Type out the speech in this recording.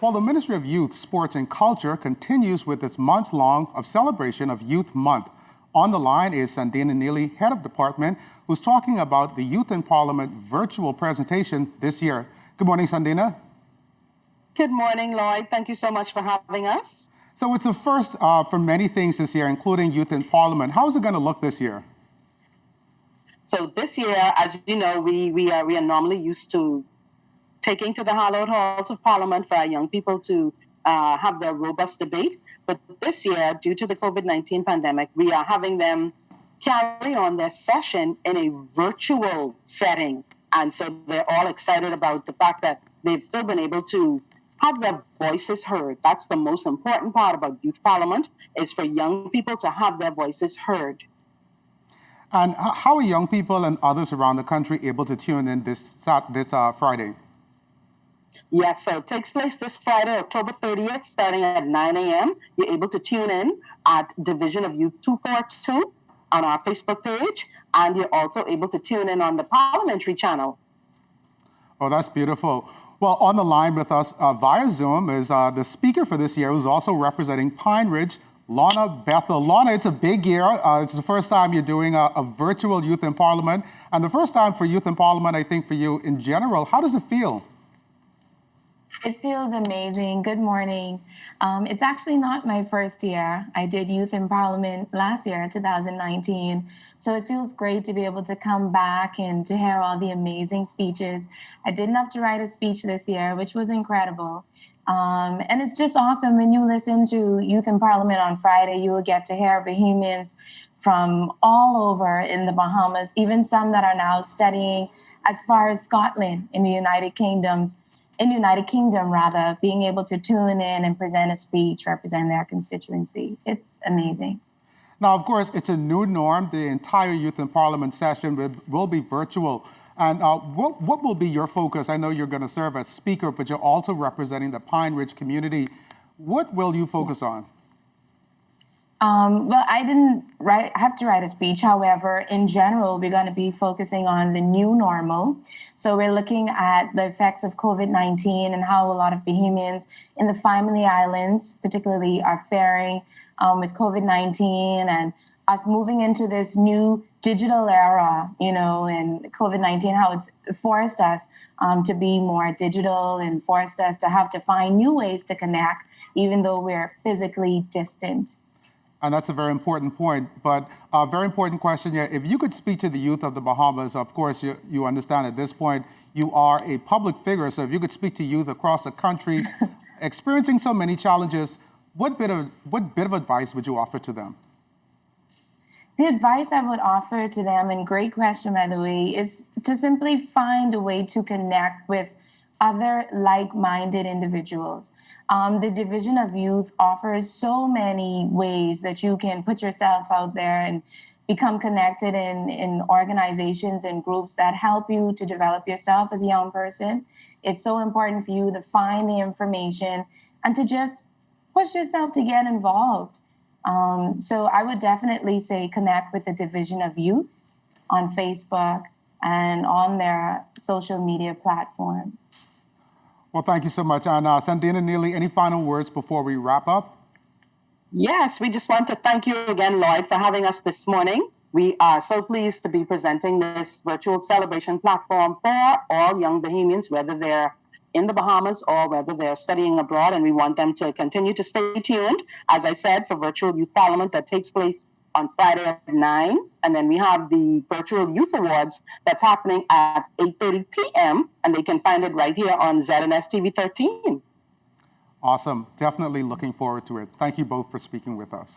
While the Ministry of Youth, Sports and Culture continues with its month-long of celebration of Youth Month. On the line is Sandina Neely, Head of Department, who's talking about the Youth in Parliament virtual presentation this year. Good morning, Sandina. Good morning, Lloyd. Thank you so much for having us. So it's a first for many things this year, including Youth in Parliament. How is it going to look this year? So this year, as you know, we are normally used to taking to the hallowed halls of Parliament for our young people to have their robust debate. But this year, due to the COVID-19 pandemic, we are having them carry on their session in a virtual setting. And so they're all excited about the fact that they've still been able to have their voices heard. That's the most important part about Youth Parliament, is for young people to have their voices heard. And how are young people and others around the country able to tune in this Friday? Yes, so it takes place this Friday, October 30th, starting at 9 a.m. You're able to tune in at Division of Youth 242 on our Facebook page, and you're also able to tune in on the Parliamentary channel. Oh, that's beautiful. Well, on the line with us via Zoom is the speaker for this year, who's also representing Pine Ridge, Lorna Bethel. Lorna, it's a big year. It's the first time you're doing a virtual Youth in Parliament, and the first time for Youth in Parliament, I think, for you in general. How does it feel? It feels amazing. Good morning. It's actually not my first year. I did Youth in Parliament last year, 2019. So it feels great to be able to come back and to hear all the amazing speeches. I didn't have to write a speech this year, which was incredible. And it's just awesome when you listen to Youth in Parliament on Friday, you will get to hear Bahamians from all over in the Bahamas, even some that are now studying as far as Scotland in the United Kingdom, being able to tune in and present a speech, represent their constituency. It's amazing. Now, of course, it's a new norm. The entire Youth in Parliament session will be virtual. And what will be your focus? I know you're going to serve as speaker, but you're also representing the Pine Ridge community. What will you focus on? Well, I didn't have to write a speech. However, in general, we're going to be focusing on the new normal. So we're looking at the effects of COVID-19 and how a lot of Bahamians in the Family Islands, particularly, are faring with COVID-19 and us moving into this new digital era, and COVID-19, how it's forced us to be more digital and forced us to have to find new ways to connect, even though we're physically distant. And that's a very important point, but a very important question here. If you could speak to the youth of the Bahamas, of course, you understand at this point, you are a public figure. So if you could speak to youth across the country experiencing so many challenges, what bit of advice would you offer to them? The advice I would offer to them, and great question, by the way, is to simply find a way to connect with other like-minded individuals. The Division of Youth offers so many ways that you can put yourself out there and become connected in organizations and groups that help you to develop yourself as a young person. It's so important for you to find the information and to just push yourself to get involved. So I would definitely say connect with the Division of Youth on Facebook and on their social media platforms. Well, thank you so much. And Sandina Neely, any final words before we wrap up? Yes, we just want to thank you again, Lloyd, for having us this morning. We are so pleased to be presenting this virtual celebration platform for all young Bahamians, whether they're in the Bahamas or whether they're studying abroad, and we want them to continue to stay tuned, as I said, for Virtual Youth Parliament that takes place on Friday at 9, and then we have the Virtual Youth Awards that's happening at 8:30 p.m., and they can find it right here on ZNS TV 13. Awesome. Definitely looking forward to it. Thank you both for speaking with us.